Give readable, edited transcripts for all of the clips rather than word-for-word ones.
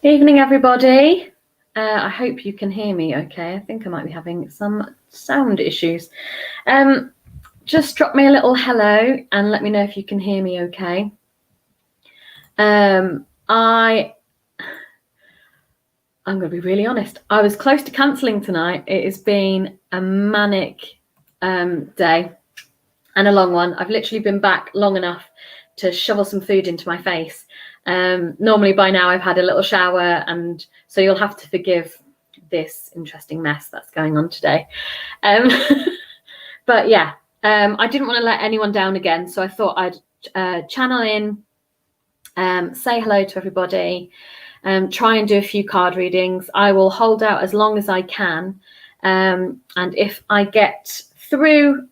Evening, everybody. I hope you can hear me okay. I think I might be having some sound issues. Just drop me a little hello and let me know if you can hear me okay. I'm going to be really honest. I was close to cancelling tonight. It has been a manic day and a long one. I've literally been back long enough to shovel some food into my face. Normally by now I've had a little shower, and so you'll have to forgive this interesting mess that's going on today. But yeah, I didn't want to let anyone down again, so I thought I'd channel in, say hello to everybody, try and do a few card readings. I will hold out as long as I can, and if I get through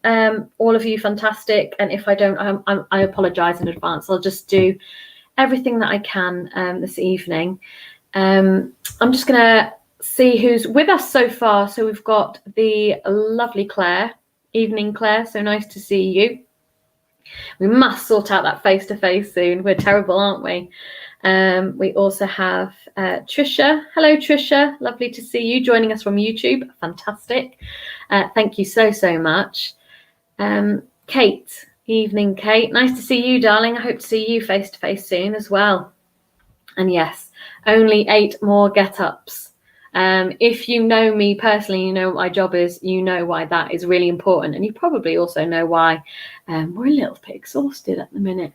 all of you, fantastic, and if I don't, I apologize in advance. I'll just do everything that I can this evening. I'm just gonna see who's with us so far. So we've got the lovely Claire. Evening, Claire, so nice to see you. We must sort out that face-to-face soon. We're terrible, aren't we? We also have Trisha. Hello, Trisha. Lovely to see you joining us from YouTube. Fantastic. Thank you so much. Kate. Evening, Kate. Nice to see you, darling. I hope to see you face-to-face soon as well. And yes, only 8 more get-ups. If you know me personally, you know what my job is, you know why that is really important. And you probably also know why we're a little bit exhausted at the minute.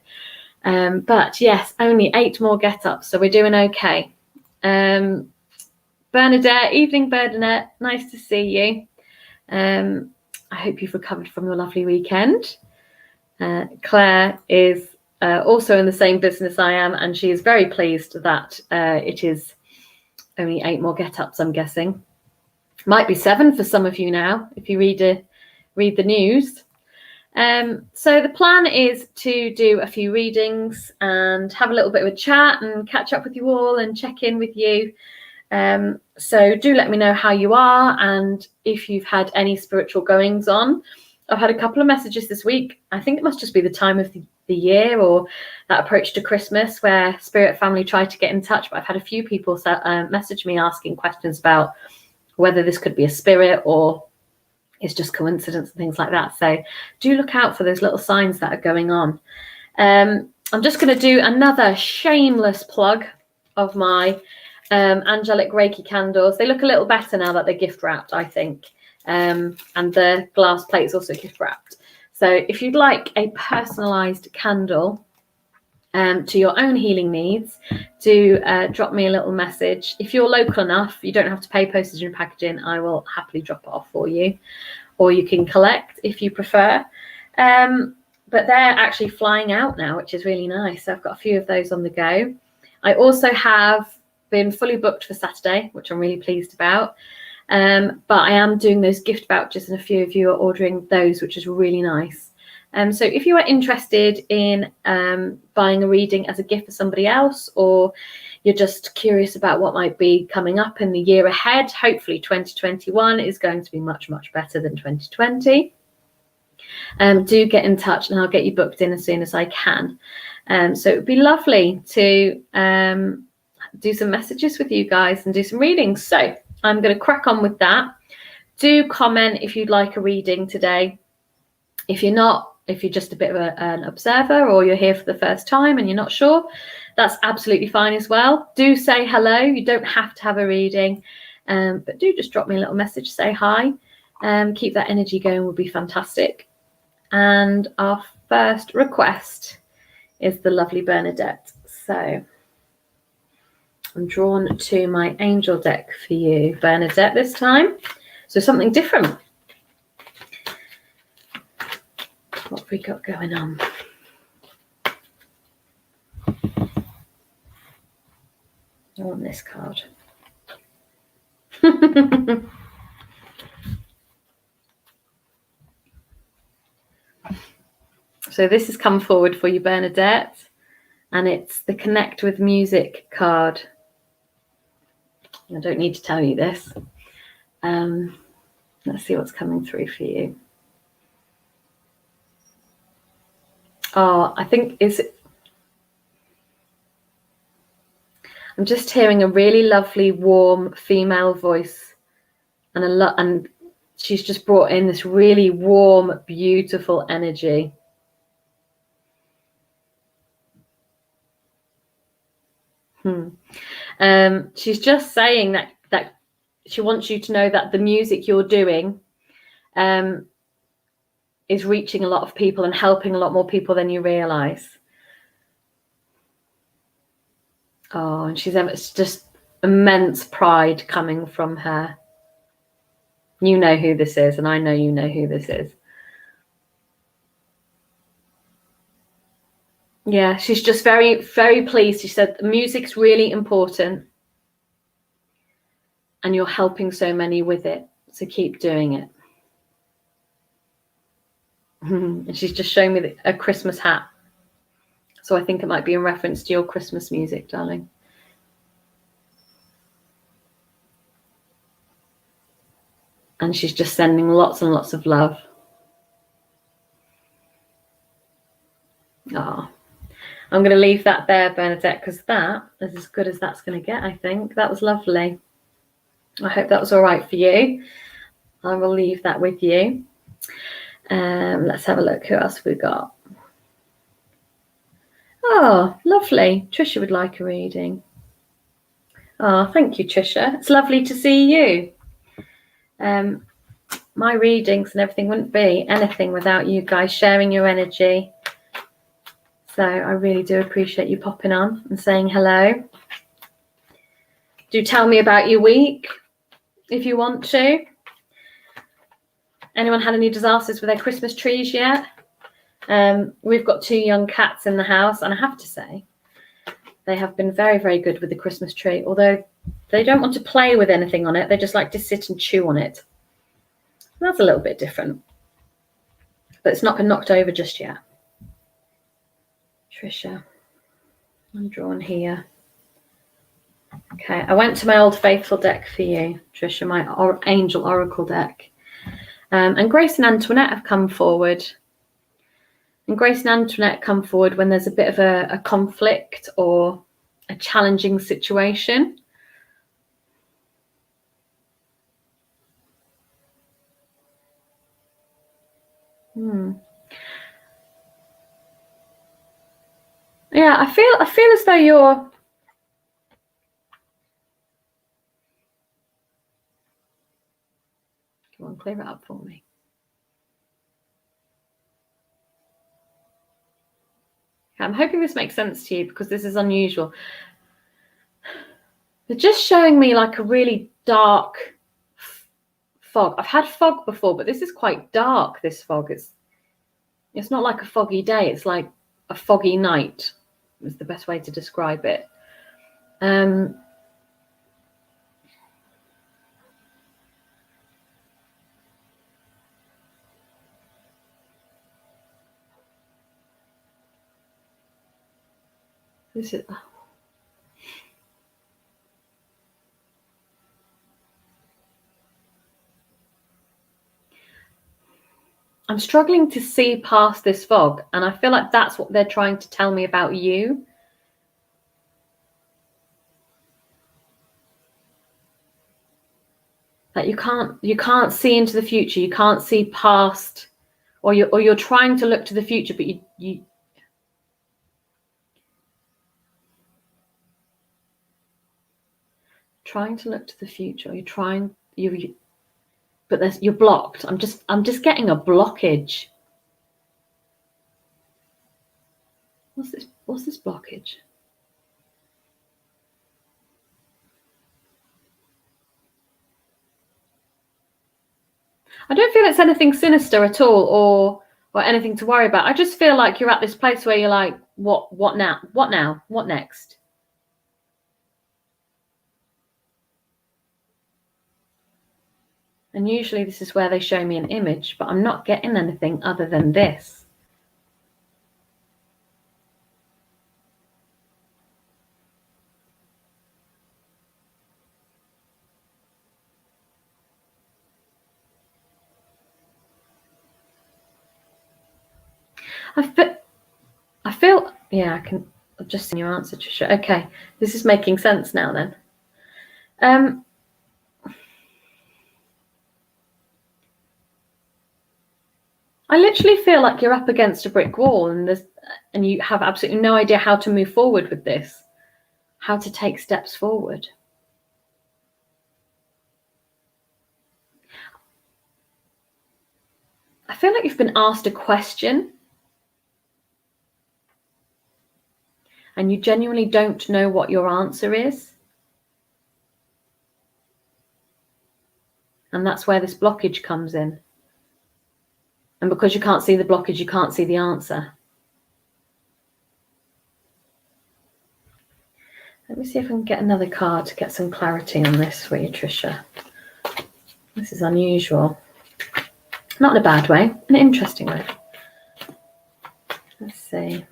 But yes, only 8 more get-ups, so we're doing okay. Bernadette, evening, Bernadette. Nice to see you. I hope you've recovered from your lovely weekend. Claire is also in the same business I am, and she is very pleased that it is only 8 more get-ups, I'm guessing. Might be 7 for some of you now, if you read the news. So the plan is to do a few readings and have a little bit of a chat and catch up with you all and check in with you. So do let me know how you are and if you've had any spiritual goings on. I've had a couple of messages this week. I think it must just be the time of the year or that approach to Christmas where Spirit Family tried to get in touch. But I've had a few people message me asking questions about whether this could be a spirit or it's just coincidence and things like that. So do look out for those little signs that are going on. I'm just going to do another shameless plug of my angelic Reiki candles. They look a little better now that they're gift wrapped, I think. And the glass plate is also gift wrapped. So if you'd like a personalized candle to your own healing needs, do drop me a little message. If you're local enough, you don't have to pay postage and packaging. I will happily drop it off for you, or you can collect if you prefer. But they're actually flying out now, which is really nice. So I've got a few of those on the go. I also have been fully booked for Saturday, which I'm really pleased about. But I am doing those gift vouchers, and a few of you are ordering those, which is really nice. So if you are interested in buying a reading as a gift for somebody else, or you're just curious about what might be coming up in the year ahead, hopefully 2021 is going to be much better than 2020. Do get in touch and I'll get you booked in as soon as I can. So it would be lovely to do some messages with you guys and do some readings. So I'm going to crack on with that. Do comment if you'd like a reading today. If you're not, if you're just a bit of an observer or you're here for the first time and you're not sure, that's absolutely fine as well. Do say hello. You don't have to have a reading, but do just drop me a little message, say hi. Keep that energy going would be fantastic. And our first request is the lovely Bernadette. So I'm drawn to my angel deck for you, Bernadette, this time. So something different. What have we got going on? I want this card. So this has come forward for you, Bernadette, and it's the Connect with Music card. I don't need to tell you this. Let's see what's coming through for you. Oh, I think I'm I'm just hearing a really lovely, warm female voice, and she's just brought in this really warm, beautiful energy. She's just saying that she wants you to know that the music you're doing is reaching a lot of people and helping a lot more people than you realize. Oh, and it's just immense pride coming from her. You know who this is, and I know you know who this is. Yeah, she's just very, very pleased. She said the music's really important and you're helping so many with it. So keep doing it. And she's just showing me a Christmas hat. So I think it might be in reference to your Christmas music, darling. And she's just sending lots and lots of love. Oh, I'm going to leave that there, Bernadette, because that is as good as that's going to get, I think. That was lovely. I hope that was all right for you. I will leave that with you. Let's have a look. Who else have we got? Oh, lovely. Trisha would like a reading. Oh, thank you, Trisha. It's lovely to see you. My readings and everything wouldn't be anything without you guys sharing your energy. So I really do appreciate you popping on and saying hello. Do tell me about your week if you want to. Anyone had any disasters with their Christmas trees yet? We've got 2 young cats in the house, and I have to say, they have been very, very good with the Christmas tree, although they don't want to play with anything on it. They just like to sit and chew on it. That's a little bit different. But it's not been knocked over just yet. Trisha, I'm drawn here. Okay, I went to my Old Faithful deck for you, Trisha, my Angel Oracle deck. And Grace and Antoinette have come forward. And Grace and Antoinette come forward when there's a bit of a conflict or a challenging situation. Yeah, I feel as though you're come on, clear it up for me. I'm hoping this makes sense to you because this is unusual. They're just showing me like a really dark fog. I've had fog before, but this is quite dark, this fog. It's not like a foggy day. It's like a foggy night is the best way to describe it. This is... I'm struggling to see past this fog, and I feel like that's what they're trying to tell me about you. That you can't see into the future, you can't see past, or you're trying to look to the future, but you trying to look to the future. But you're blocked. I'm just getting a blockage. What's this blockage? I don't feel it's anything sinister at all or anything to worry about. I just feel like you're at this place where you're like, what now? What now? What next? And usually this is where they show me an image, but I'm not getting anything other than this. I feel, yeah, I can, just in your answer, Trisha. Okay, this is making sense now then. I literally feel like you're up against a brick wall and you have absolutely no idea how to move forward with this, how to take steps forward. I feel like you've been asked a question and you genuinely don't know what your answer is. And that's where this blockage comes in. And because you can't see the blockage, you can't see the answer. Let me see if I can get another card to get some clarity on this for you, Trisha. This is unusual. Not in a bad way, in an interesting way. Let's see.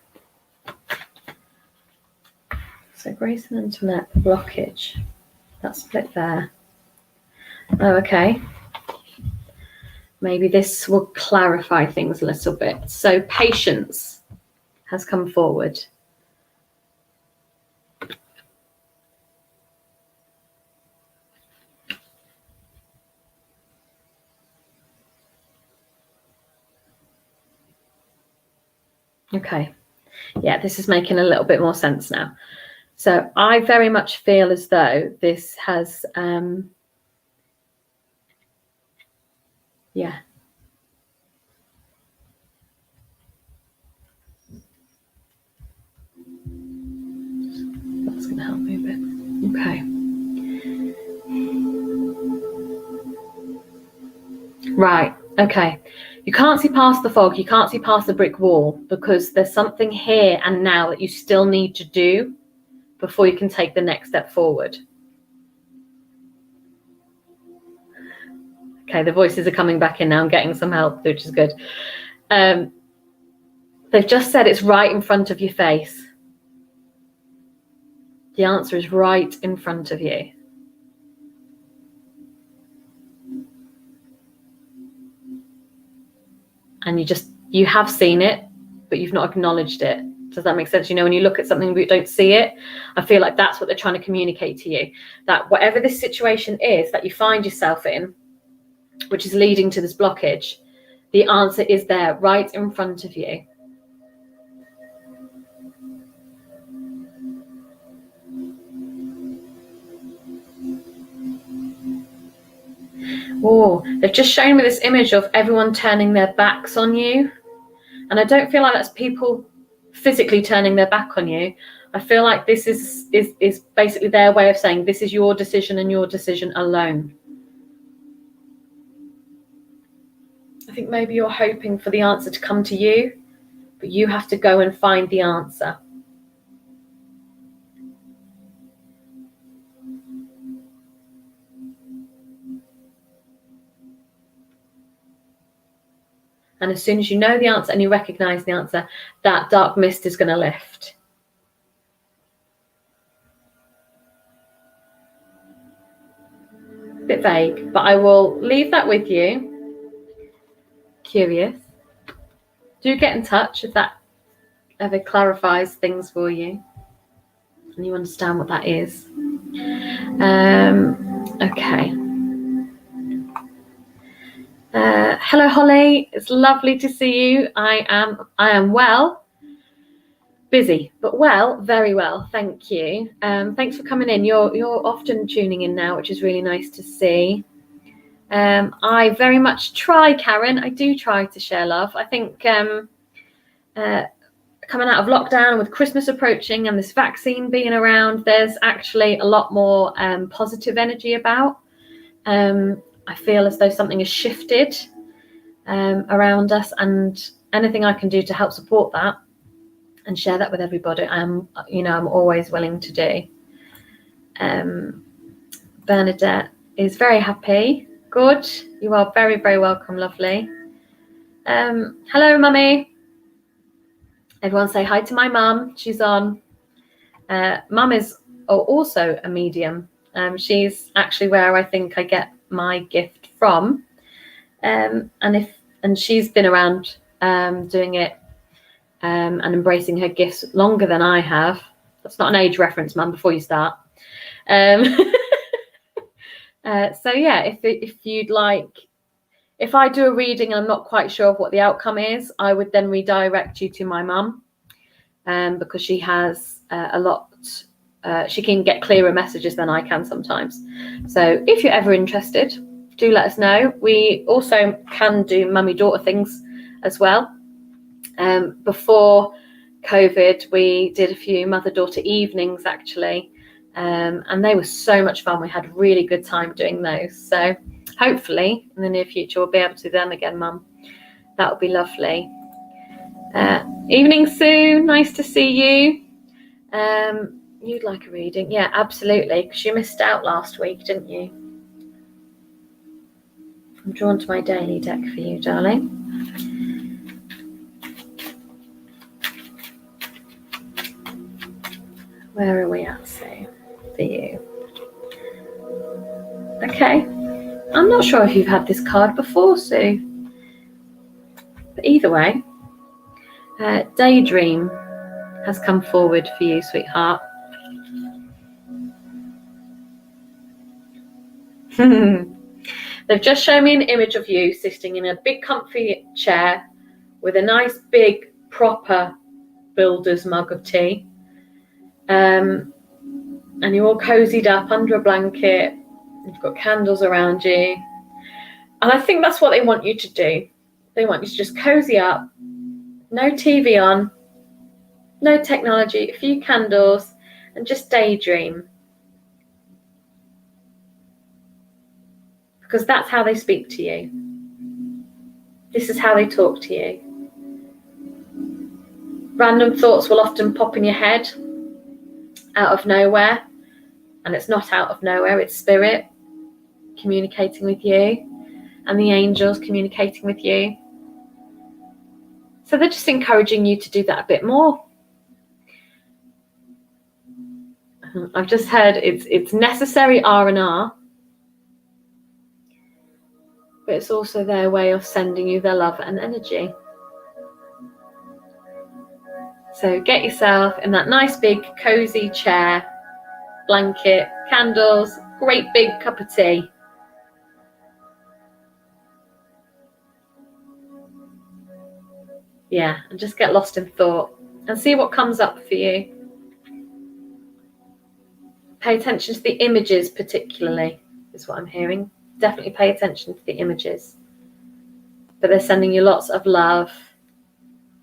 So Grace and Antoinette, the blockage. That split there. Oh, okay. Maybe this will clarify things a little bit. So patience has come forward. Okay. Yeah, this is making a little bit more sense now. So I very much feel as though this has, yeah. That's going to help me a bit. Okay. Right. Okay. You can't see past the fog. You can't see past the brick wall because there's something here and now that you still need to do before you can take the next step forward. Okay, the voices are coming back in now. I'm getting some help, which is good. They've just said it's right in front of your face. The answer is right in front of you. And you have seen it, but you've not acknowledged it. Does that make sense? You know, when you look at something but you don't see it, I feel like that's what they're trying to communicate to you. That whatever this situation is that you find yourself in, which is leading to this blockage, the answer is there right in front of you. Oh, they've just shown me this image of everyone turning their backs on you. And I don't feel like that's people physically turning their back on you. I feel like this is basically their way of saying this is your decision and your decision alone. I think maybe you're hoping for the answer to come to you, but you have to go and find the answer. And as soon as you know the answer and you recognize the answer, that dark mist is going to lift. A bit vague, but I will leave that with you. Curious. Do get in touch if that ever clarifies things for you and you understand what that is. Okay. Hello, Holly. It's lovely to see you. I am well. Busy, but well, very well. Thank you. Thanks for coming in. You're often tuning in now, which is really nice to see. I very much try, Karen. I do try to share love. I think coming out of lockdown with Christmas approaching and this vaccine being around, there's actually a lot more positive energy about. I feel as though something has shifted around us, and anything I can do to help support that and share that with everybody, I'm always willing to do. Bernadette is very happy. Good. You are very, very welcome, lovely. Hello, Mummy. Everyone say hi to my mum. She's on. Mum is also a medium. She's actually where I think I get my gift from. And she's been around doing it and embracing her gifts longer than I have. That's not an age reference, Mum, before you start. So yeah, if you'd like, if I do a reading and I'm not quite sure of what the outcome is, I would then redirect you to my mum, because she has a lot. She can get clearer messages than I can sometimes. So if you're ever interested, do let us know. We also can do mummy-daughter things as well. Before COVID, we did a few mother-daughter evenings, actually. And they were so much fun. We had a really good time doing those. So hopefully in the near future, we'll be able to do them again, Mum. That would be lovely. Evening, Sue. Nice to see you. You'd like a reading? Yeah, absolutely. Because you missed out last week, didn't you? I'm drawn to my daily deck for you, darling. Where are we at, Sue? For you. Okay. I'm not sure if you've had this card before, Sue. But either way, Daydream has come forward for you, sweetheart. They've just shown me an image of you sitting in a big comfy chair with a nice big proper builder's mug of tea. And you're all cozied up under a blanket. You've got candles around you. And I think that's what they want you to do. They want you to just cozy up, no TV on, no technology, a few candles, and just daydream. Because that's how they speak to you. This is how they talk to you. Random thoughts will often pop in your head out of nowhere. And it's not out of nowhere, it's spirit communicating with you and the angels communicating with you. So they're just encouraging you to do that a bit more. I've just heard it's necessary R&R, but it's also their way of sending you their love and energy. So get yourself in that nice big cozy chair, blanket, candles, great big cup of tea. Yeah, and just get lost in thought and see what comes up for you. Pay attention to the images particularly, is what I'm hearing. Definitely pay attention to the images. But they're sending you lots of love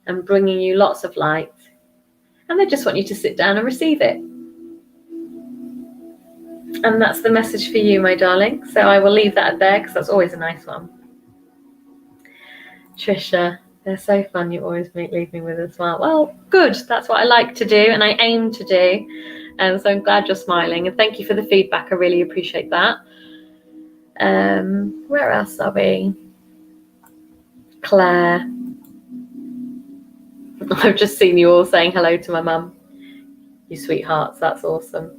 and bringing you lots of light. And they just want you to sit down and receive it. And that's the message for you, my darling. So I will leave that there because that's always a nice one. Trisha, they're so fun. You always leave me with a smile. Well, good. That's what I like to do and I aim to do. And so I'm glad you're smiling. And thank you for the feedback. I really appreciate that. Where else are we? Claire. I've just seen you all saying hello to my mum. You sweethearts. That's awesome.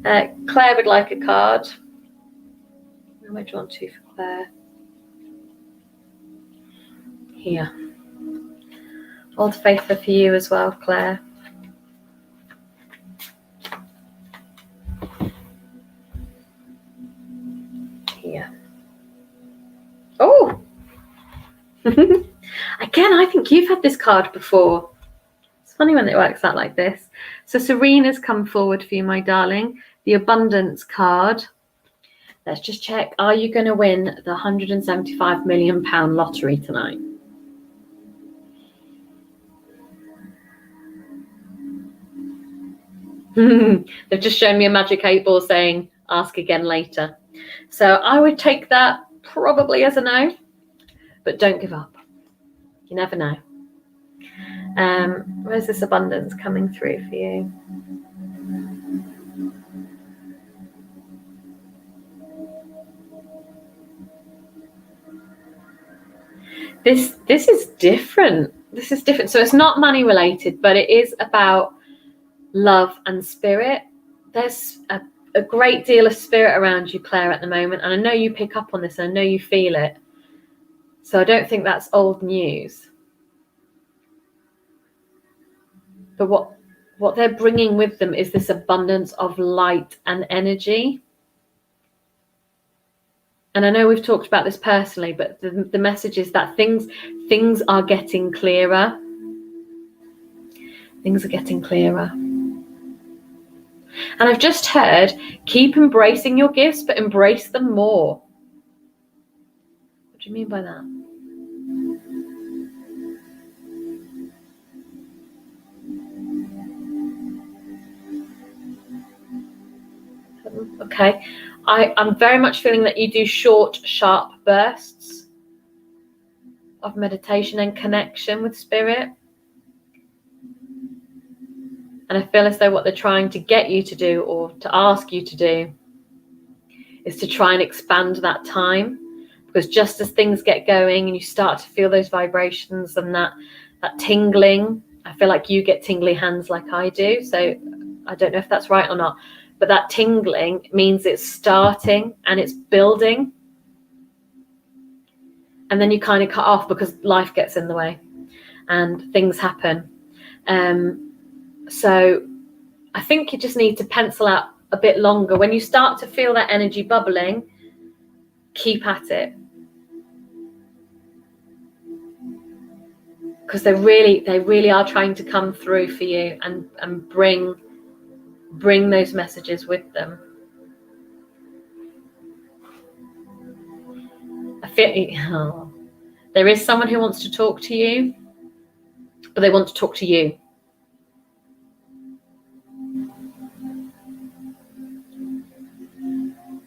Claire would like a card. Where am I drawn to for Claire? Here. Old Faithful for you as well, Claire. Here. Oh! Again, I think you've had this card before. It's funny when it works out like this. So Serena's come forward for you, my darling. The Abundance card. Let's just check. Are you going to win the £175 million lottery tonight? They've just shown me a magic 8 ball saying, ask again later. So I would take that probably as a no, but don't give up. You never know. Where's this abundance coming through for you? This is different. This is different. So it's not money related, but it is about love and spirit. There's a great deal of spirit around you, Claire, at the moment. And I know you pick up on this and I know you feel it. So I don't think that's old news. But what they're bringing with them is this abundance of light and energy. And I know we've talked about this personally, but the message is that things are getting clearer. Things are getting clearer. And I've just heard, keep embracing your gifts, but embrace them more. What do you mean by that? Okay. I'm very much feeling that you do short, sharp bursts of meditation and connection with spirit. And I feel as though what they're trying to get you to do, or to ask you to do, is to try and expand that time. Because just as things get going and you start to feel those vibrations and that tingling, I feel like you get tingly hands like I do. So I don't know if that's right or not. But that tingling means it's starting and it's building. And then you kind of cut off because life gets in the way and things happen. So I think you just need to pencil out a bit longer. When you start to feel that energy bubbling, keep at it. Because they really are trying to come through for you and bring those messages with them. I feel there is someone who wants to talk to you, but they want to talk to you.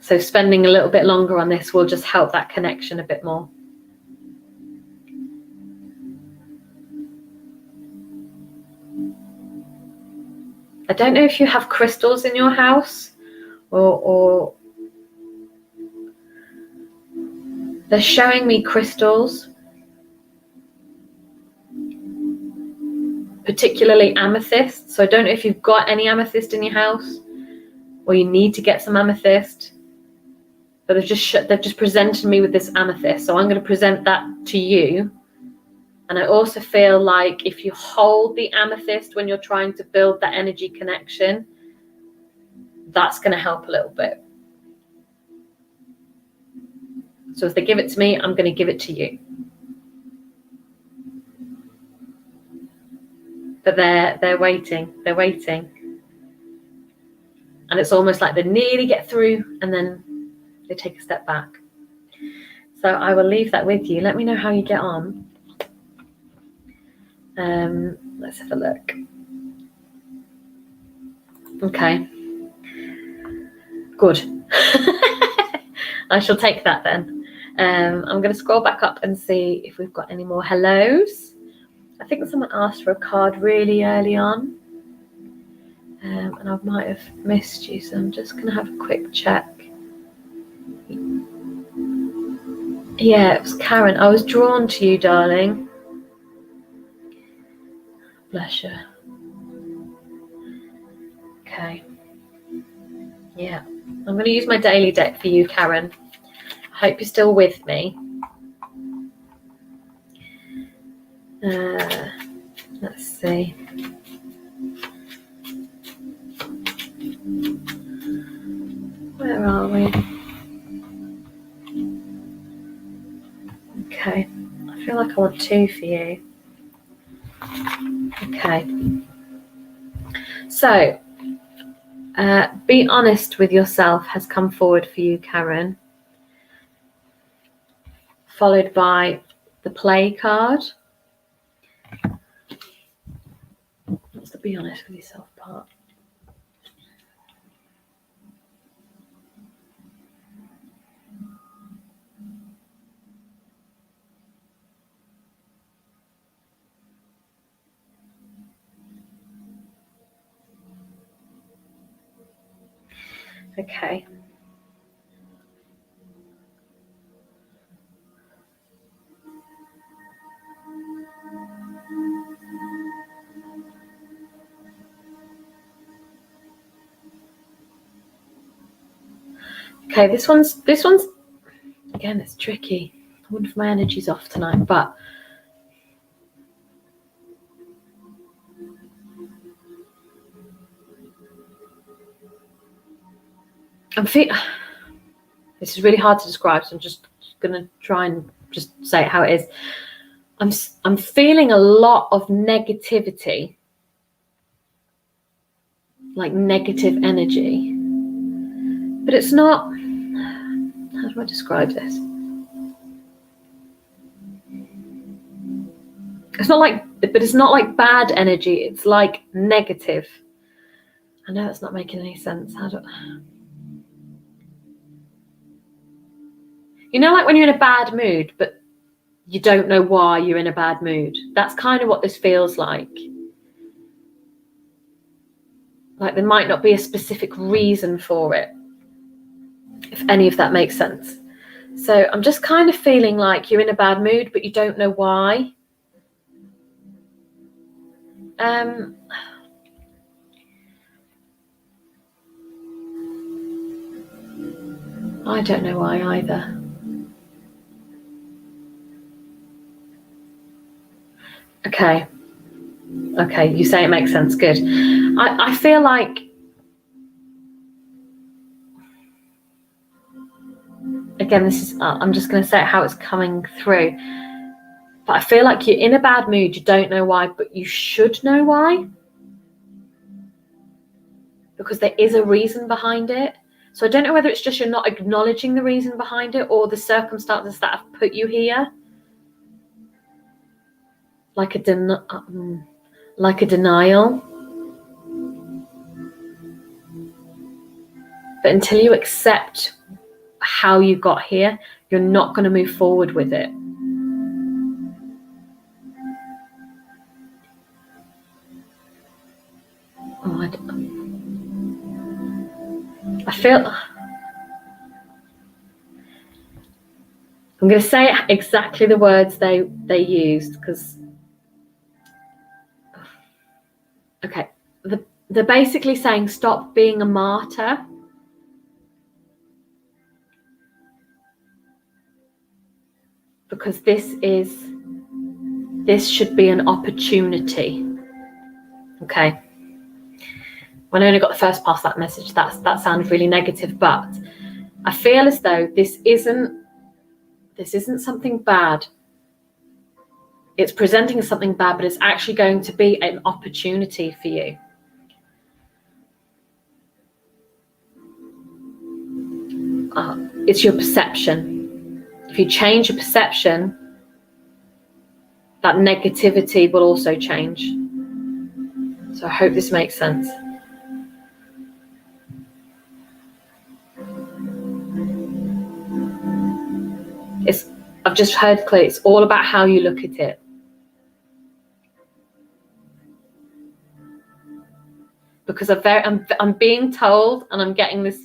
So spending a little bit longer on this will just help that connection a bit more. I don't know if you have crystals in your house or they're showing me crystals, particularly amethyst. So I don't know if you've got any amethyst in your house or you need to get some amethyst. But they've just presented me with this amethyst. So I'm going to present that to you. And I also feel like if you hold the amethyst when you're trying to build that energy connection, that's going to help a little bit. So if they give it to me, I'm going to give it to you. But they're waiting. They're waiting. And it's almost like they nearly get through and then they take a step back. So I will leave that with you. Let me know how you get on. Let's have a look. Okay. Good. I shall take that then. I'm going to scroll back up and see if we've got any more hellos. I think someone asked for a card really early on. And I might have missed you, so I'm just going to have a quick check. Yeah, it was Karen. I was drawn to you, darling. Bless you. Okay. Yeah. I'm going to use my daily deck for you, Karen. I hope you're still with me. Let's see. Where are we? Okay. I feel like I want two for you. Okay. So, be honest with yourself has come forward for you, Karen. Followed by the play card. What's the be honest with yourself part? Okay. Okay, this one's again, it's tricky. I wonder if my energy's off tonight, but This is really hard to describe, so I'm just going to try and just say it how it is. I'm feeling a lot of negativity, like negative energy, but it's not, how do I describe this? It's not like bad energy, it's like negative. I know that's not making any sense. Like when you're in a bad mood, but you don't know why you're in a bad mood. That's kind of what this feels like. Like there might not be a specific reason for it, if any of that makes sense. So I'm just kind of feeling like you're in a bad mood, but you don't know why. I don't know why either. Okay, you say it makes sense. Good. I feel like, again, this is, I'm just going to say how it's coming through. But I feel like you're in a bad mood, you don't know why, but you should know why. Because there is a reason behind it. So I don't know whether it's just you're not acknowledging the reason behind it or the circumstances that have put you here. Like a denial. But until you accept how you got here, you're not going to move forward with it. I feel I'm going to say exactly the words they used, because okay, they're basically saying stop being a martyr. Because this should be an opportunity. Okay. When I only got the first pass of that message, that sounded really negative, but I feel as though this isn't something bad. It's presenting as something bad, but it's actually going to be an opportunity for you. It's your perception. If you change your perception, that negativity will also change. So I hope this makes sense. I've just heard clear, it's all about how you look at it. Because I'm being told, and I'm getting this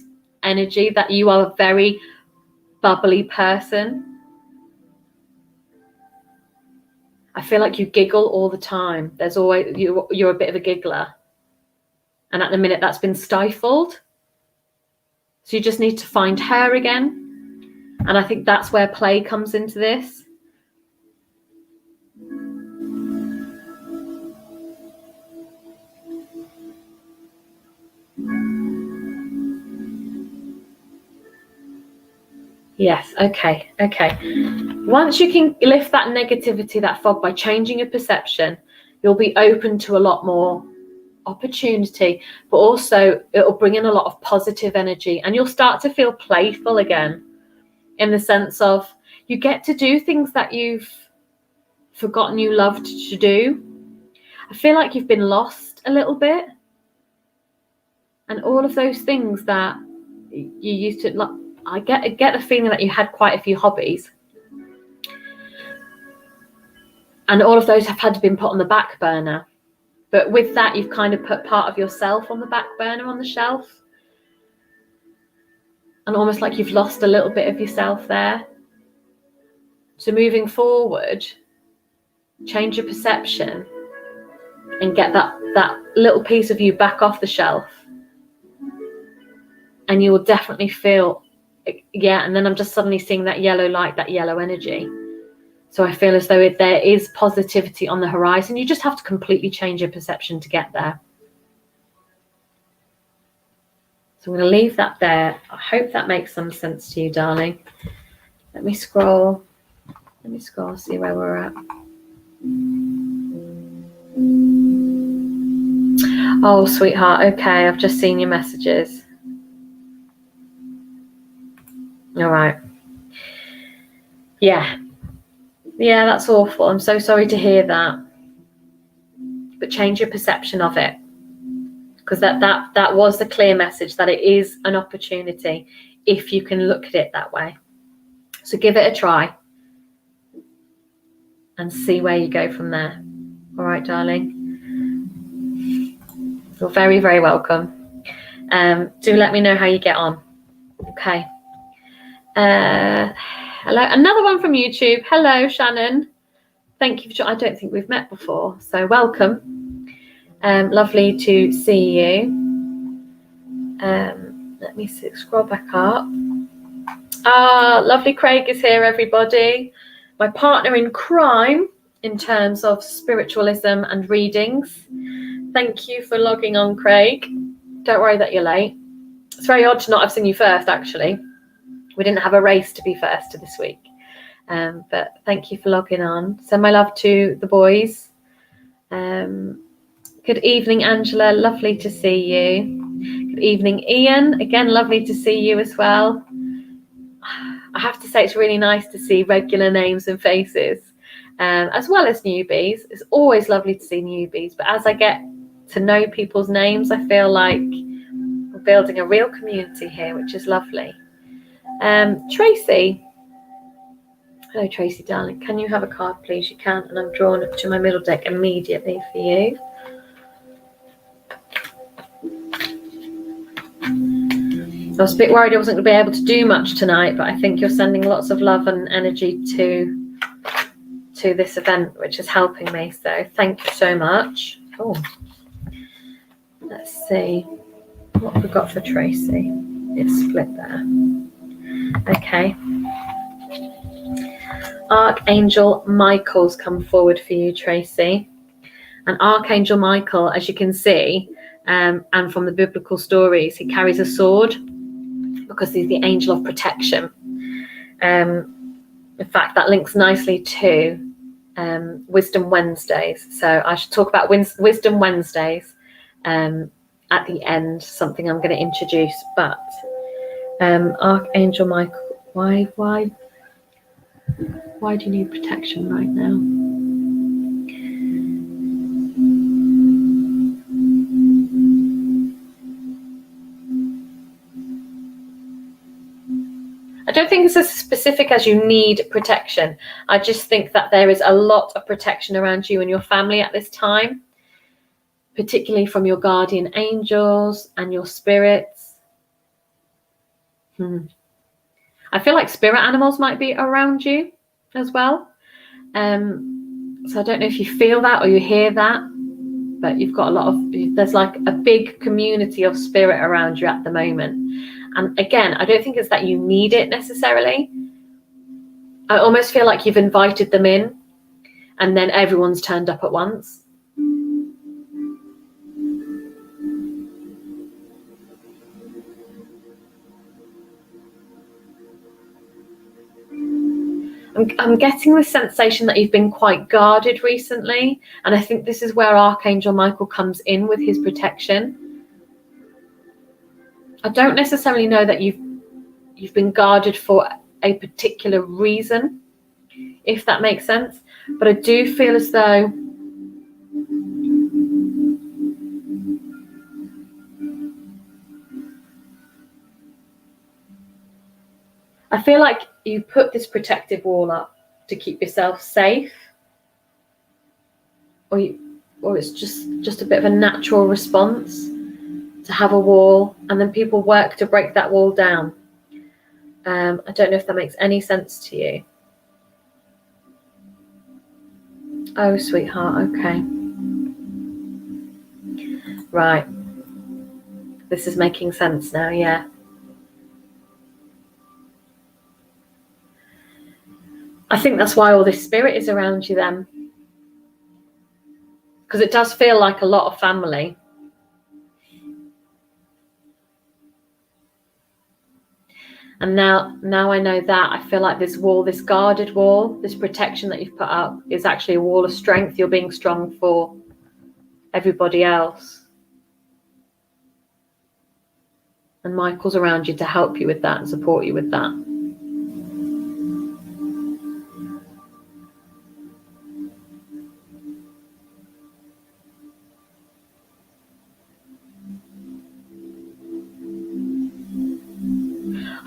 energy that you are a very bubbly person. I feel like you giggle all the time. There's always, you're a bit of a giggler. And at the minute that's been stifled. So you just need to find her again. And I think that's where play comes into this. Yes, okay. Once you can lift that negativity, that fog, by changing your perception, you'll be open to a lot more opportunity, but also it'll bring in a lot of positive energy, and you'll start to feel playful again, in the sense of you get to do things that you've forgotten you loved to do. I feel like you've been lost a little bit, and all of those things that you used to I get the feeling that you had quite a few hobbies, and all of those have had to been put on the back burner. But with that, you've kind of put part of yourself on the back burner, on the shelf, and almost like you've lost a little bit of yourself there. So moving forward, change your perception and get that little piece of you back off the shelf, and you will definitely feel, and then I'm just suddenly seeing that yellow light, that yellow energy. So I feel as though there is positivity on the horizon. You just have to completely change your perception to get there. So I'm going to leave that there. I hope that makes some sense to you, darling. Let me scroll, see where we're at. Oh, sweetheart, okay, I've just seen your messages. All right. Yeah, that's awful. I'm so sorry to hear that. But change your perception of it. Because that was the clear message, that it is an opportunity if you can look at it that way. So give it a try and see where you go from there. All right, darling. You're very, very welcome. Do let me know how you get on. Okay. Hello, another one from YouTube. Hello, Shannon. Thank you for. I don't think we've met before, so welcome. Lovely to see you. Let me scroll back up. Lovely Craig is here, everybody. My partner in crime in terms of spiritualism and readings. Thank you for logging on, Craig. Don't worry that you're late. It's very odd to not have seen you first, actually. We didn't have a race to be first to this week. But thank you for logging on. So my love to the boys. Good evening, Angela. Lovely to see you. Good evening, Ian. Again, lovely to see you as well. I have to say it's really nice to see regular names and faces, as well as newbies. It's always lovely to see newbies. But as I get to know people's names, I feel like we're building a real community here, which is lovely. Tracy. Hello, Tracy, darling. Can you have a card, please? You can. And I'm drawn up to my middle deck immediately for you. I was a bit worried I wasn't going to be able to do much tonight, but I think you're sending lots of love and energy to this event, which is helping me. So thank you so much. Oh, let's see what we've got for Tracy. It's split there. Okay. Archangel Michael's come forward for you, Tracy. And Archangel Michael, as you can see, and from the biblical stories, he carries a sword because he's the angel of protection. In fact, that links nicely to Wisdom Wednesdays. So I should talk about Wisdom Wednesdays at the end, something I'm going to introduce. But Archangel Michael, why do you need protection right now? I don't think it's as specific as you need protection. I just think that there is a lot of protection around you and your family at this time, particularly from your guardian angels and your spirits. I feel like spirit animals might be around you as well. So I don't know if you feel that or you hear that, but you've got there's like a big community of spirit around you at the moment. And again, I don't think it's that you need it necessarily. I almost feel like you've invited them in and then everyone's turned up at once. I'm getting the sensation that you've been quite guarded recently. And I think this is where Archangel Michael comes in with his protection. I don't necessarily know that you've been guarded for a particular reason, if that makes sense. But I do feel as though I feel like you put this protective wall up to keep yourself safe, or it's just a bit of a natural response to have a wall, and then people work to break that wall down. I don't know if that makes any sense to you. Oh, sweetheart, okay. Right. This is making sense now, yeah. I think that's why all this spirit is around you then. Because it does feel like a lot of family. And now I know that, I feel like this wall, this guarded wall, this protection that you've put up is actually a wall of strength. You're being strong for everybody else. And Michael's around you to help you with that and support you with that.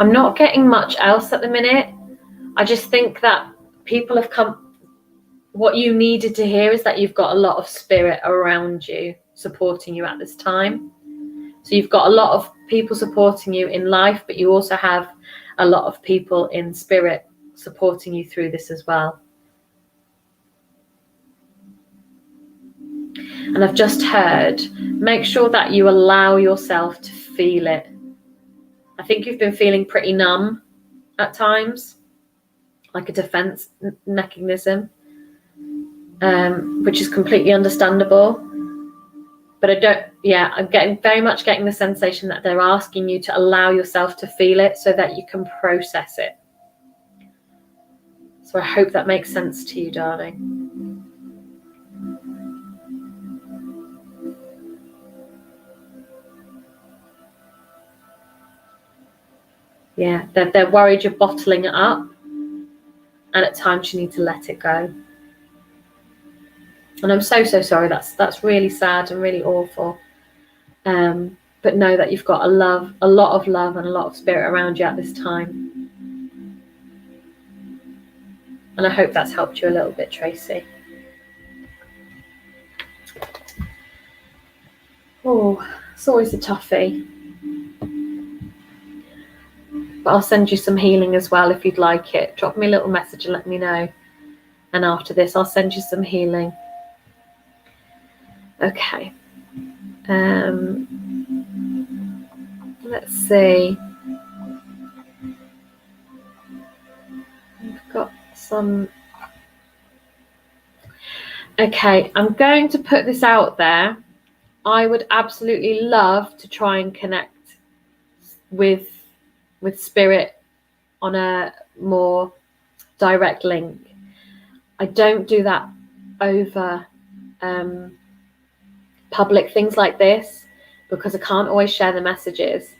I'm not getting much else at the minute. I just think that people have come, what you needed to hear is that you've got a lot of spirit around you, supporting you at this time. So you've got a lot of people supporting you in life, but you also have a lot of people in spirit supporting you through this as well. And I've just heard, make sure that you allow yourself to feel it. I think you've been feeling pretty numb at times, like a defense mechanism, which is completely understandable. But I'm very much getting the sensation that they're asking you to allow yourself to feel it so that you can process it. So I hope that makes sense to you, darling. Yeah, they're worried you're bottling it up, and at times you need to let it go. And I'm so sorry. That's really sad and really awful. But know that you've got a lot of love and a lot of spirit around you at this time. And I hope that's helped you a little bit, Tracy. Oh, it's always a toughie. But I'll send you some healing as well if you'd like it. Drop me a little message and let me know. And after this, I'll send you some healing. Okay. Let's see. We've got some. Okay, I'm going to put this out there. I would absolutely love to try and connect with spirit on a more direct link. I don't do that over public things like this because I can't always share the messages.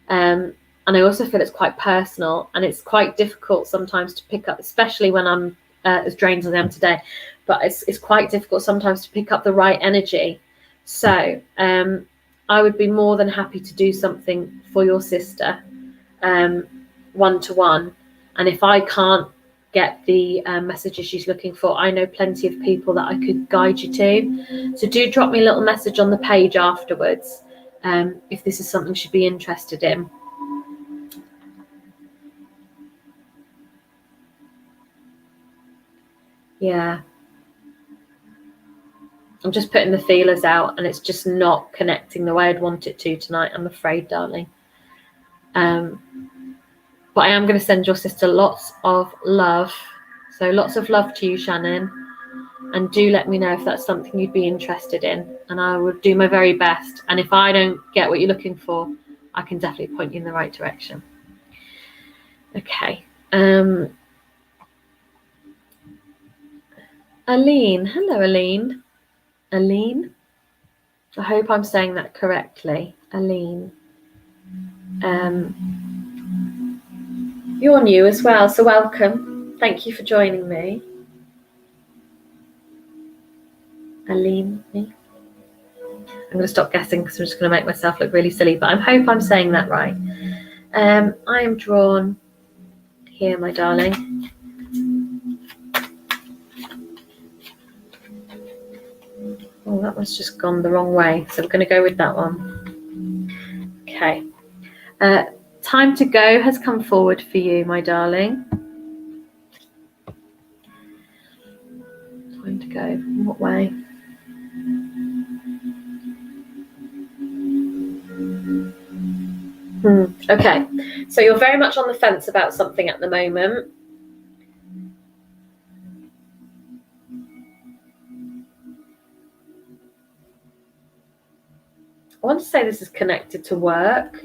And I also feel it's quite personal and it's quite difficult sometimes to pick up, especially when I'm as drained as I am today. But it's quite difficult sometimes to pick up the right energy. So I would be more than happy to do something for your sister, one-to-one. And if I can't get the messages she's looking for, I know plenty of people that I could guide you to. So do drop me a little message on the page afterwards if this is something she'd be interested in. Yeah. I'm just putting the feelers out and it's just not connecting the way I'd want it to tonight, I'm afraid, darling. But I am going to send your sister lots of love. So lots of love to you, Shannon. And do let me know if that's something you'd be interested in. And I will do my very best. And if I don't get what you're looking for, I can definitely point you in the right direction. Okay. Aline. Hello, Aline. Aline. I hope I'm saying that correctly. Aline. You're new as well, so welcome. Thank you for joining me. Aline. I'm going to stop guessing because I'm just going to make myself look really silly, but I hope I'm saying that right. I am drawn here, my darling. Oh, that one's just gone the wrong way, so we're going to go with that one. Okay. Time to go has come forward for you, my darling. Time to go. In what way? Okay. So you're very much on the fence about something at the moment. I want to say this is connected to work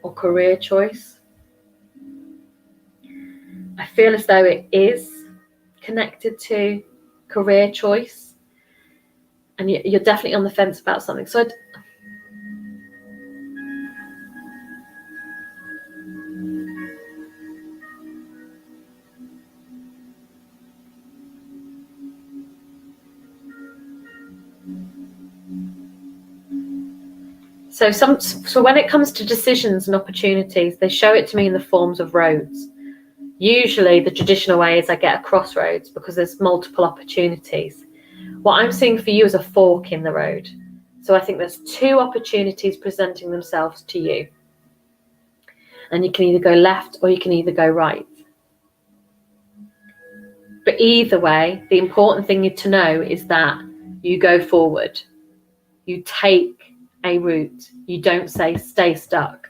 or career choice. feel as though it is connected to career choice, and you're definitely on the fence about something. So when it comes to decisions and opportunities, they show it to me in the forms of roads. Usually the traditional way is I get a crossroads because there's multiple opportunities. What I'm seeing for you is a fork in the road. So I think there's two opportunities presenting themselves to you. And you can either go left or you can either go right. But either way, the important thing to know is that you go forward. You take a route. You don't say stay stuck.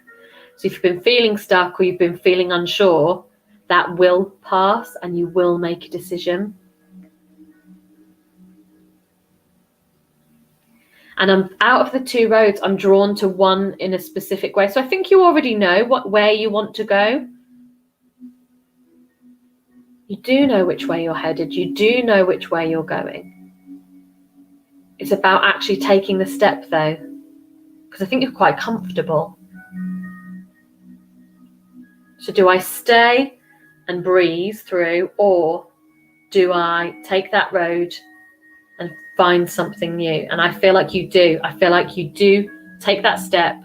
So if you've been feeling stuck or you've been feeling unsure, that will pass and you will make a decision. And I'm out of the two roads, I'm drawn to one in a specific way. So I think you already know where you want to go. You do know which way you're headed. You do know which way you're going. It's about actually taking the step though, because I think you're quite comfortable. So do I stay and breeze through, or do I take that road and find something new? And I feel like you do. I feel like you do take that step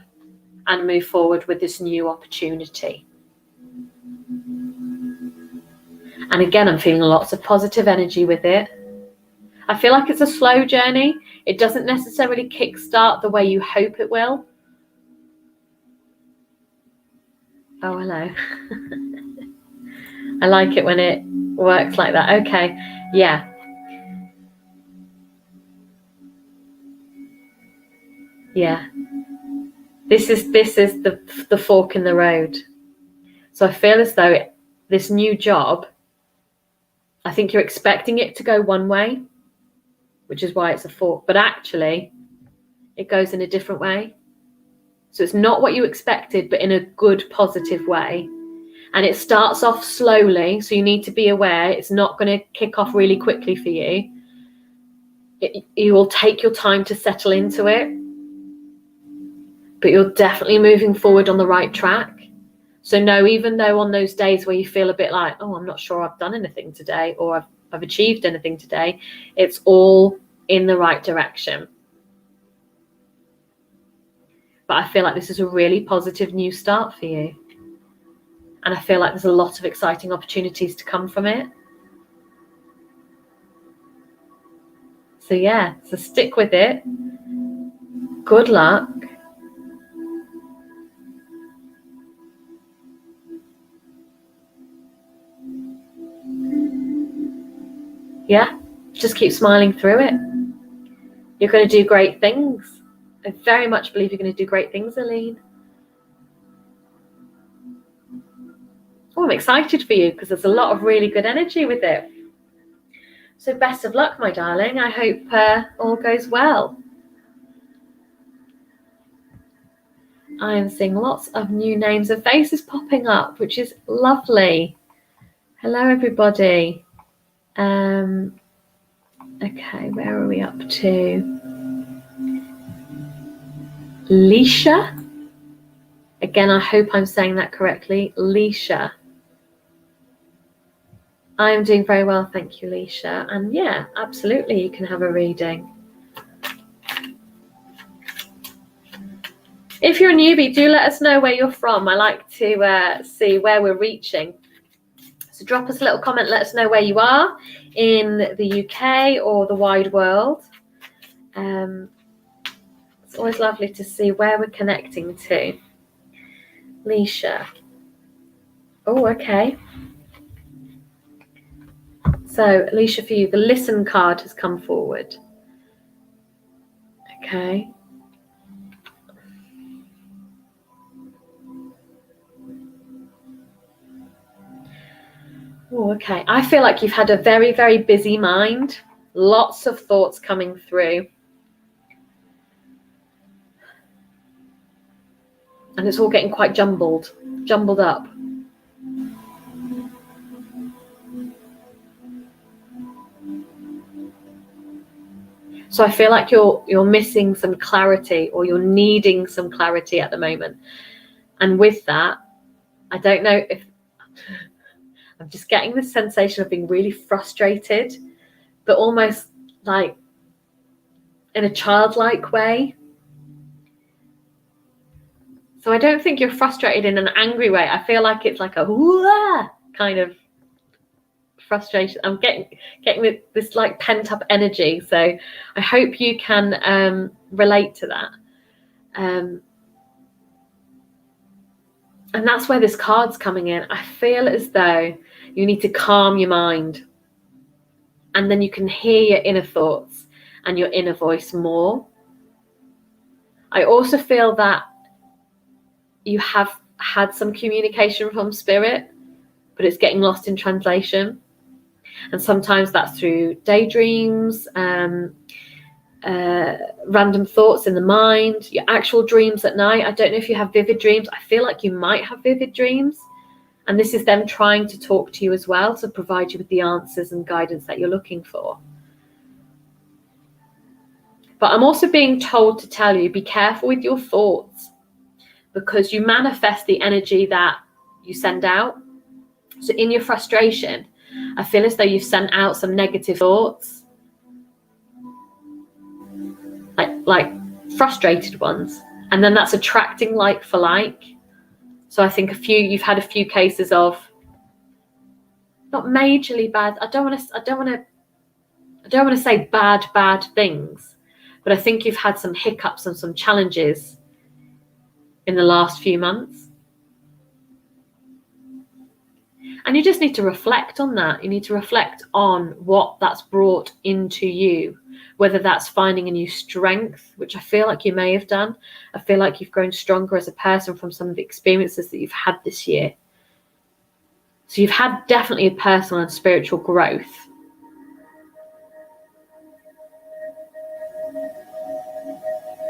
and move forward with this new opportunity. And again, I'm feeling lots of positive energy with it. I feel like it's a slow journey. It doesn't necessarily kickstart the way you hope it will. Oh, hello. I like it when it works like that. Okay, yeah. Yeah. This is the fork in the road. So I feel as though this new job, I think you're expecting it to go one way, which is why it's a fork, but actually it goes in a different way. So it's not what you expected, but in a good, positive way. And it starts off slowly, so you need to be aware it's not going to kick off really quickly for you. You will take your time to settle into it, but you're definitely moving forward on the right track. So no, even though on those days where you feel a bit like, oh, I'm not sure I've done anything today, or I've achieved anything today, it's all in the right direction. But I feel like this is a really positive new start for you. And I feel like there's a lot of exciting opportunities to come from it. So yeah, so stick with it. Good luck. Yeah, just keep smiling through it. You're going to do great things. I very much believe you're going to do great things, Aline. Oh, I'm excited for you because there's a lot of really good energy with it. So best of luck, my darling. I hope all goes well. I am seeing lots of new names and faces popping up, which is lovely. Hello, everybody. Okay, where are we up to? Leisha. Again, I hope I'm saying that correctly. Leisha. I am doing very well, thank you, Leisha. And yeah, absolutely, you can have a reading. If you're a newbie, do let us know where you're from. I like to see where we're reaching. So drop us a little comment, let us know where you are in the UK or the wide world. It's always lovely to see where we're connecting to. Leisha. Oh, okay. So, Leisha, for you, the listen card has come forward. Okay. Oh, okay. I feel like you've had a very, very busy mind. Lots of thoughts coming through. And it's all getting quite jumbled up. So I feel like you're missing some clarity, or you're needing some clarity at the moment. And with that, I don't know if I'm just getting this sensation of being really frustrated, but almost like in a childlike way. So I don't think you're frustrated in an angry way. I feel like it's like a wah kind of frustration. I'm getting this like pent up energy. So I hope you can relate to that. And that's where this card's coming in. I feel as though you need to calm your mind, and then you can hear your inner thoughts and your inner voice more. I also feel that you have had some communication from spirit, but it's getting lost in translation. And sometimes that's through daydreams, random thoughts in the mind, your actual dreams at night. I don't know if you have vivid dreams. I feel like you might have vivid dreams. And this is them trying to talk to you as well, to provide you with the answers and guidance that you're looking for. But I'm also being told to tell you, be careful with your thoughts, because you manifest the energy that you send out. So in your frustration, I feel as though you've sent out some negative thoughts, like frustrated ones, and then that's attracting like for like. So I think you've had a few cases of not majorly bad. I don't want to say bad things, but I think you've had some hiccups and some challenges in the last few months. And you just need to reflect on that. You need to reflect on what that's brought into you, whether that's finding a new strength, which I feel like you may have done. I feel like you've grown stronger as a person from some of the experiences that you've had this year. So you've had definitely a personal and spiritual growth.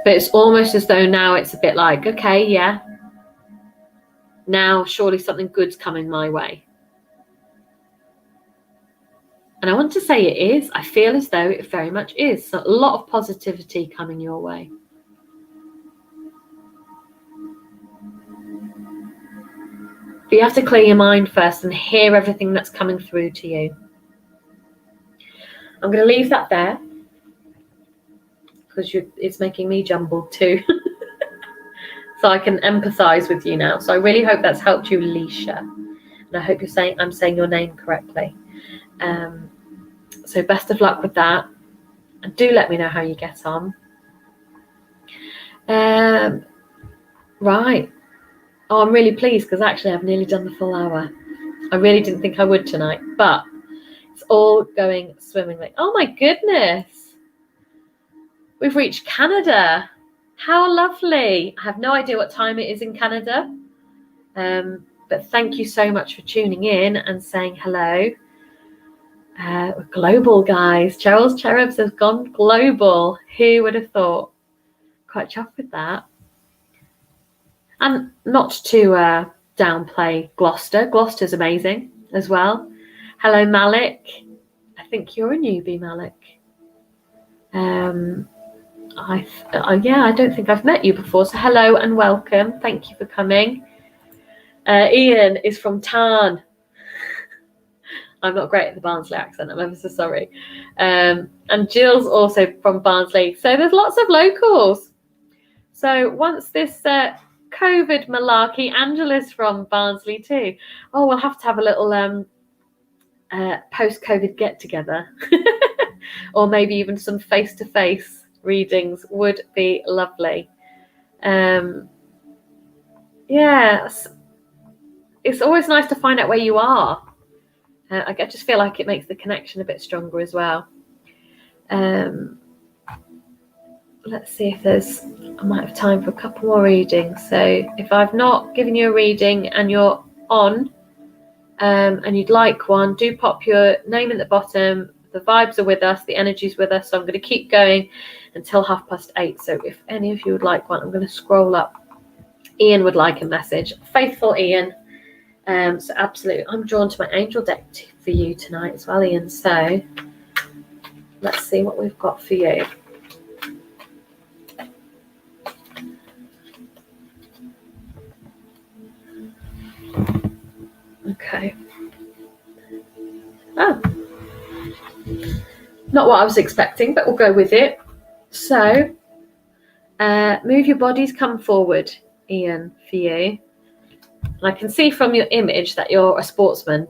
But it's almost as though now it's a bit like, okay, yeah, now surely something good's coming my way. And I want to say it is. I feel as though it very much is. So a lot of positivity coming your way. But you have to clear your mind first and hear everything that's coming through to you. I'm going to leave that there, because it's making me jumbled too. So I can empathize with you now. So I really hope that's helped you, Alicia. And I hope I'm saying your name correctly. So best of luck with that. And do let me know how you get on. Right. Oh, I'm really pleased, because actually I've nearly done the full hour. I really didn't think I would tonight, but it's all going swimmingly. Oh my goodness. We've reached Canada. How lovely. I have no idea what time it is in Canada. But thank you so much for tuning in and saying hello. We're global, guys. Cheryl's Cherubs has gone global. Who would have thought? Quite chuffed with that. And not to downplay Gloucester. Gloucester's amazing as well. Hello, Malik. I think you're a newbie, Malik. I don't think I've met you before. So hello and welcome. Thank you for coming. Ian is from Tarn. I'm not great at the Barnsley accent. I'm ever so sorry. And Jill's also from Barnsley. So there's lots of locals. So once this COVID malarkey, Angela's from Barnsley too. Oh, we'll have to have a little post-COVID get-together. Or maybe even some face-to-face readings would be lovely. Yes. It's always nice to find out where you are. I just feel like it makes the connection a bit stronger as well. Let's see if I might have time for a couple more readings. So if I've not given you a reading and you're on and you'd like one, do pop your name at the bottom. The vibes are with us, the energy's with us. So I'm going to keep going until 8:30. So if any of you would like one, I'm going to scroll up. Ian would like a message. Faithful Ian. So absolutely, I'm drawn to my angel deck for you tonight as well, Ian. So let's see what we've got for you. Okay. Oh, not what I was expecting, but we'll go with it. So, move your bodies, come forward, Ian, for you. And I can see from your image that you're a sportsman,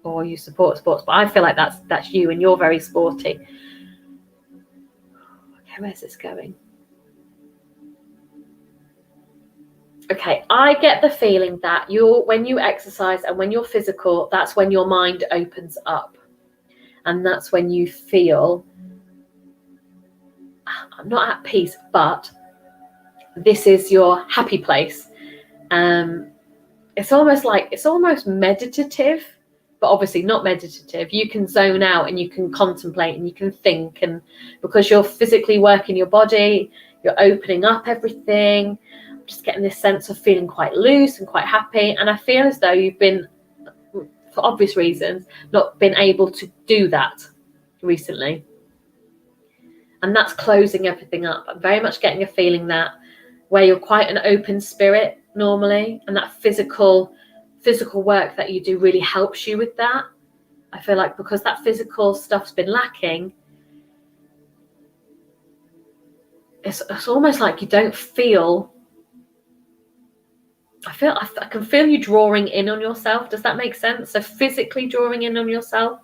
or you support sports, but I feel like that's you, and you're very sporty. Okay, where's this going? Okay, I get the feeling that when you exercise and when you're physical, that's when your mind opens up. And that's when you feel, I'm not at peace, but this is your happy place. It's almost meditative, but obviously not meditative. You can zone out and you can contemplate and you can think, and because you're physically working your body, you're opening up everything. I'm just getting this sense of feeling quite loose and quite happy. And I feel as though you've been, for obvious reasons, not been able to do that recently. And that's closing everything up. I'm very much getting a feeling that where you're quite an open spirit normally, and that physical work that you do really helps you with that. I feel like because that physical stuff's been lacking, it's almost like you don't feel, I can feel you drawing in on yourself. Does that make sense? So physically drawing in on yourself,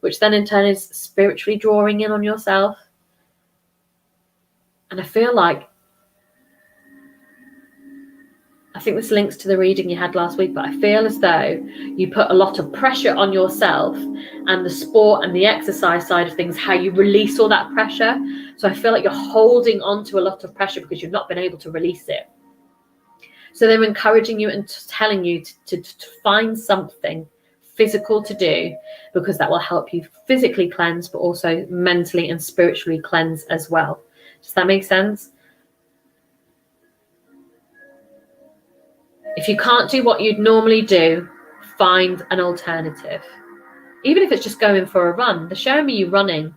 which then in turn is spiritually drawing in on yourself. And I feel like, I think this links to the reading you had last week, but I feel as though you put a lot of pressure on yourself, and the sport and the exercise side of things, how you release all that pressure. So I feel like you're holding on to a lot of pressure because you've not been able to release it. So they're encouraging you and telling you to find something physical to do, because that will help you physically cleanse, but also mentally and spiritually cleanse as well. Does that make sense? If you can't do what you'd normally do, find an alternative. Even if it's just going for a run. They're showing me you running.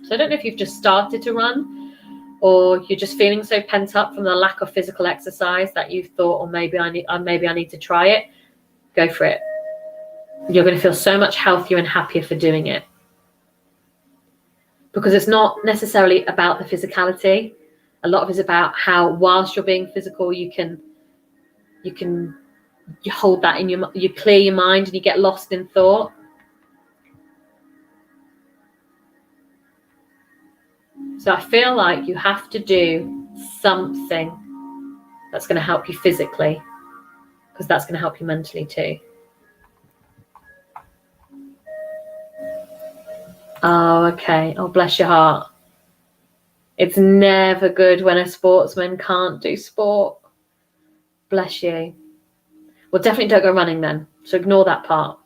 So I don't know if you've just started to run, or you're just feeling so pent up from the lack of physical exercise that you've thought, or maybe I need to try it. Go for it. You're going to feel so much healthier and happier for doing it. Because it's not necessarily about the physicality. A lot of it is about how, whilst you're being physical, you hold that in you clear your mind and you get lost in thought. So I feel like you have to do something that's going to help you physically, because that's going to help you mentally too. Oh, okay. Oh, bless your heart. It's never good when a sportsman can't do sport. Bless you. Well, definitely don't go running then. So ignore that part.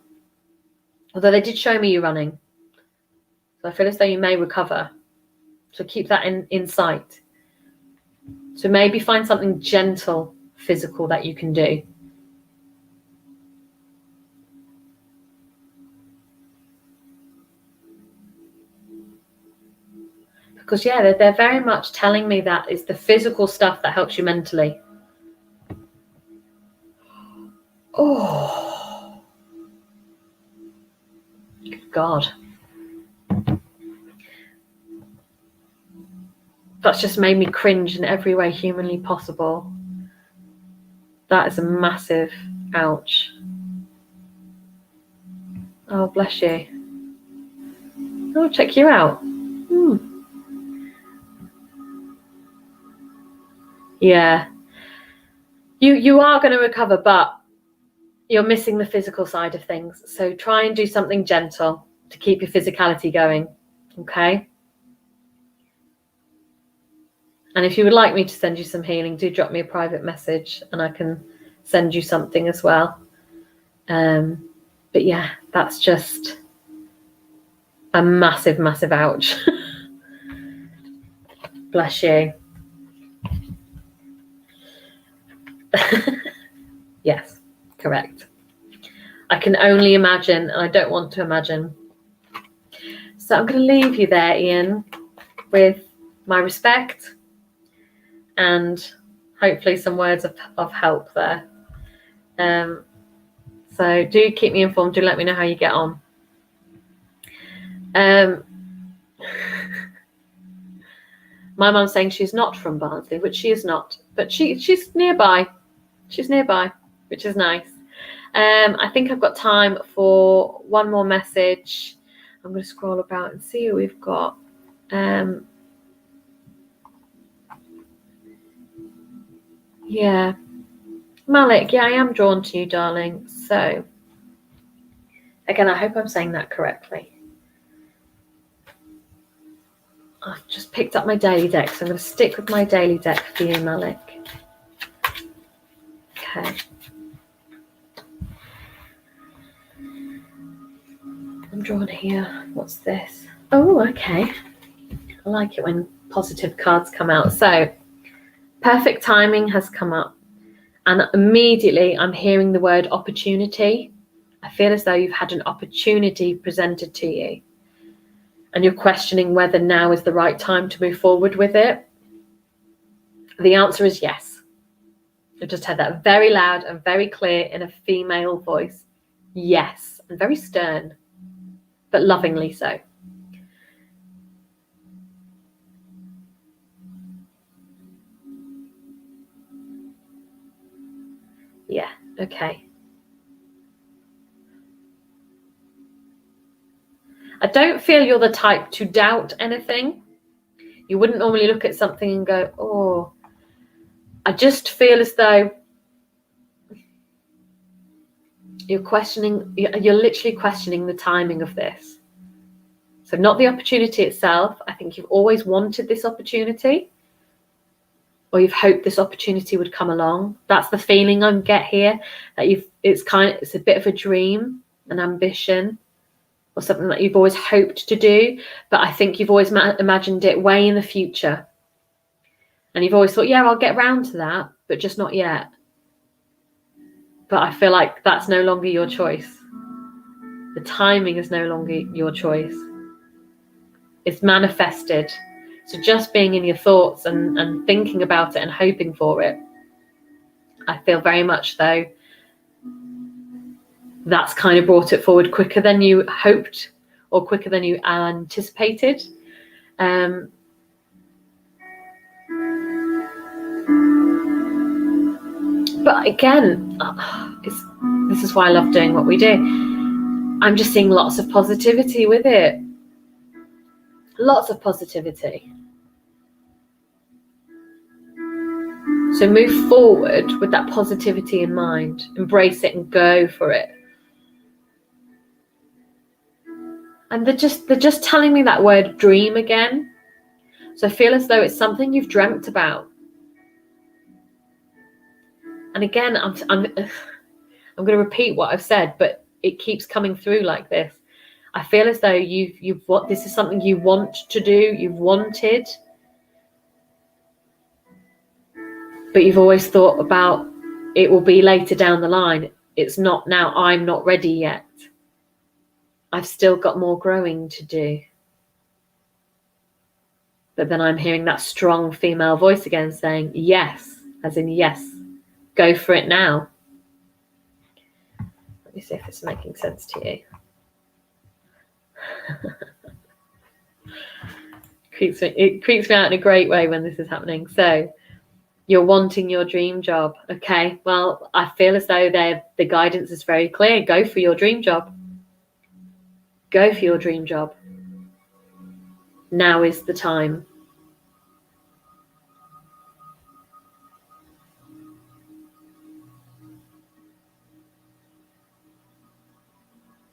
Although they did show me you running. So I feel as though you may recover. So keep that in sight. So maybe find something gentle, physical that you can do. Because, yeah, they're very much telling me that it's the physical stuff that helps you mentally. Oh, good God. That's just made me cringe in every way humanly possible. That is a massive ouch. Oh, bless you. Oh, check you out. Yeah. You are going to recover, but you're missing the physical side of things. So try and do something gentle to keep your physicality going. Okay? And if you would like me to send you some healing, do drop me a private message and I can send you something as well. But yeah, that's just a massive, massive ouch. Bless you. Yes, correct. I can only imagine, and I don't want to imagine. So I'm going to leave you there, Ian, with my respect and hopefully some words of help there. So So do keep me informed. Do let me know how you get on. My mum's saying she's not from Barnsley, which she is not, but she's nearby. She's nearby, which is nice. I think I've got time for one more message. I'm going to scroll about and see who we've got. Yeah. Malik, yeah, I am drawn to you, darling. So, again, I hope I'm saying that correctly. I've just picked up my daily deck, so I'm going to stick with my daily deck for you, Malik. Okay. I'm drawn here. What's this? Oh, okay. I like it when positive cards come out. So, perfect timing has come up. And immediately I'm hearing the word opportunity. I feel as though you've had an opportunity presented to you. And you're questioning whether now is the right time to move forward with it. The answer is yes. I just had that very loud and very clear in a female voice. Yes. And very stern, but lovingly so. Yeah, okay. I don't feel you're the type to doubt anything. You wouldn't normally look at something and go, oh. I just feel as though you're literally questioning the timing of this. So not the opportunity itself. I think you've always wanted this opportunity, or you've hoped this opportunity would come along. That's the feeling I get here, that it's a bit of a dream, an ambition, or something that you've always hoped to do, but I think you've always imagined it way in the future. And you've always thought, yeah, I'll get round to that, but just not yet. But I feel like that's no longer your choice. The timing is no longer your choice. It's manifested. So just being in your thoughts and thinking about it and hoping for it, I feel very much though that's kind of brought it forward quicker than you hoped or quicker than you anticipated. But again, this is why I love doing what we do. I'm just seeing lots of positivity with it. Lots of positivity. So move forward with that positivity in mind. Embrace it and go for it. And they're just telling me that word dream again. So I feel as though it's something you've dreamt about. And again, I'm going to repeat what I've said, but it keeps coming through like this. I feel as though this is something you want to do, you've wanted, but you've always thought about it will be later down the line. It's not now. I'm not ready yet. I've still got more growing to do. But then I'm hearing that strong female voice again saying, yes, as in yes, go for it now. Let me see if it's making sense to you. It creeps me out in a great way when this is happening. So you're wanting your dream job. Okay, well, I feel as though the guidance is very clear. Go for your dream job. Go for your dream job. Now is the time.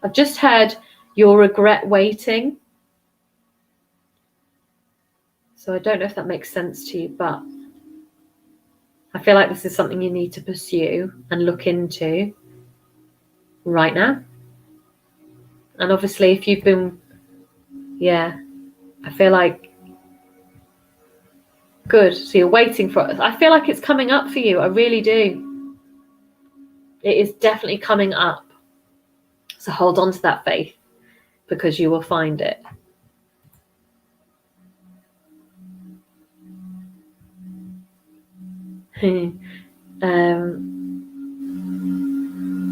I've just heard you'll regret waiting. So I don't know if that makes sense to you, but I feel like this is something you need to pursue and look into right now. And obviously, if you've been, I feel like, good. So you're waiting for it. I feel like it's coming up for you. I really do. It is definitely coming up. So hold on to that faith, because you will find it.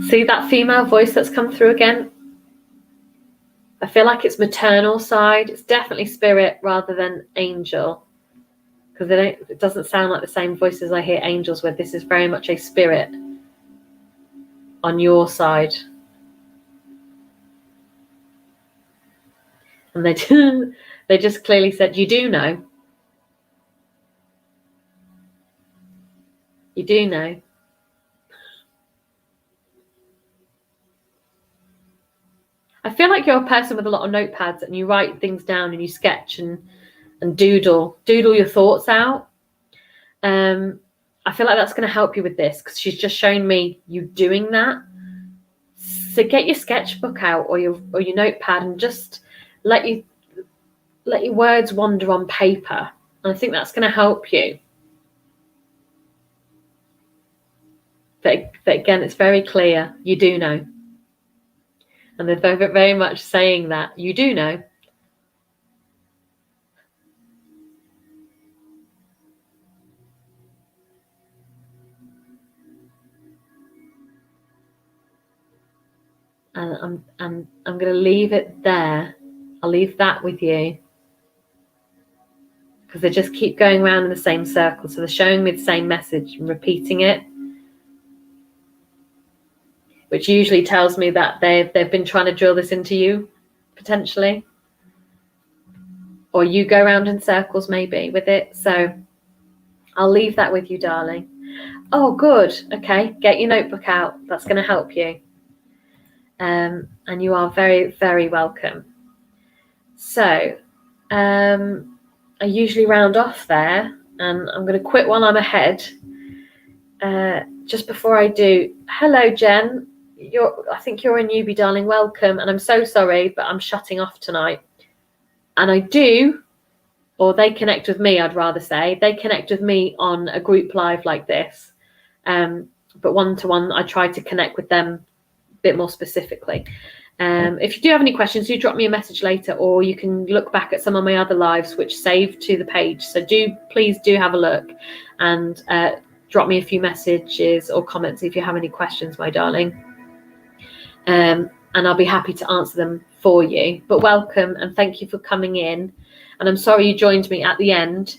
See that female voice that's come through again? I feel like it's maternal side. It's definitely spirit rather than angel, because it doesn't sound like the same voices I hear angels with. This is very much a spirit on your side. And they just clearly said, you do know. You do know. I feel like you're a person with a lot of notepads and you write things down and you sketch and doodle your thoughts out. I feel like that's going to help you with this, because she's just shown me you doing that. So get your sketchbook out or your notepad and just let your words wander on paper. And I think that's going to help you. But again, it's very clear. You do know. And they're very, very much saying that. You do know. And I'm going to leave it there. I'll leave that with you, because they just keep going around in the same circle. So they're showing me the same message and repeating it, which usually tells me that they've been trying to drill this into you, potentially. Or you go around in circles maybe with it. So I'll leave that with you, darling. Oh, good. Okay, get your notebook out. That's going to help you. And you are very, very welcome. So I usually round off there, and I'm going to quit while I'm ahead. Just before I do, hello, Jen. I think you're a newbie, darling. Welcome. And I'm so sorry, but I'm shutting off tonight. And they connect with me, I'd rather say. They connect with me on a group live like this. But one-to-one, I try to connect with them a bit more specifically. If you do have any questions, do drop me a message later, or you can look back at some of my other lives which saved to the page. So please do have a look and drop me a few messages or comments if you have any questions, my darling. And I'll be happy to answer them for you. But welcome and thank you for coming in. And I'm sorry you joined me at the end.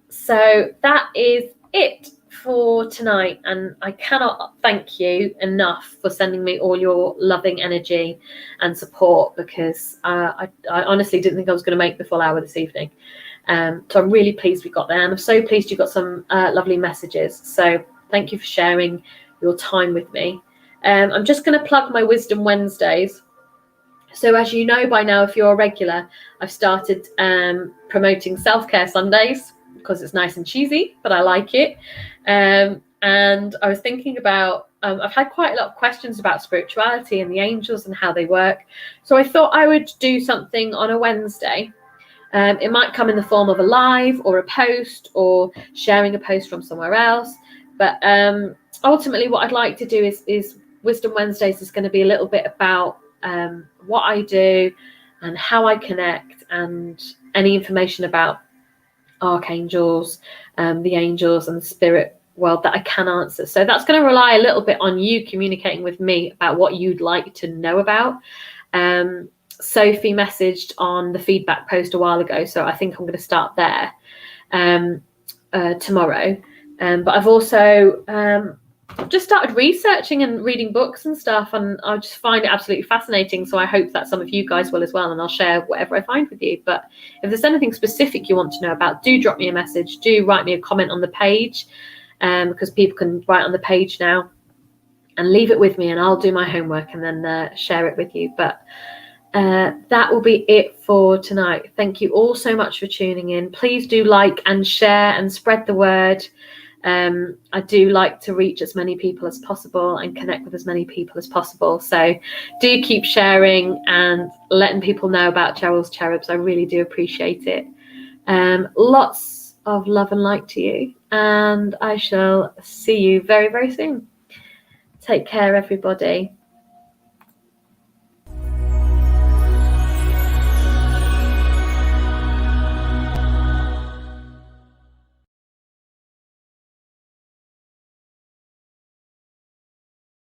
So that is it for tonight, and I cannot thank you enough for sending me all your loving energy and support, because I honestly didn't think I was going to make the full hour this evening. So I'm really pleased we got there, and I'm so pleased you got some lovely messages. So thank you for sharing your time with me. I'm just going to plug my Wisdom Wednesdays. So as you know by now, if you're a regular, I've started promoting Self-Care Sundays, because it's nice and cheesy, but I like it. And I was thinking about, I've had quite a lot of questions about spirituality and the angels and how they work. So I thought I would do something on a Wednesday. It might come in the form of a live or a post or sharing a post from somewhere else. But ultimately what I'd like to do is Wisdom Wednesdays is going to be a little bit about what I do and how I connect, and any information about archangels, the angels and the spirit world that I can answer. So that's going to rely a little bit on you communicating with me about what you'd like to know about. Sophie messaged on the feedback post a while ago, so I think I'm going to start there tomorrow. But I've also just started researching and reading books and stuff, and I just find it absolutely fascinating. So I hope that some of you guys will as well, and I'll share whatever I find with you. But if there's anything specific you want to know about, do drop me a message, do write me a comment on the page, because people can write on the page now, and leave it with me, and I'll do my homework and then share it with you. But that will be it for tonight. Thank you all so much for tuning in. Please do like and share and spread the word. I do like to reach as many people as possible and connect with as many people as possible. So do keep sharing and letting people know about Cheryl's Cherubs. I really do appreciate it. Lots of love and light to you, and I shall see you very, very soon. Take care, everybody.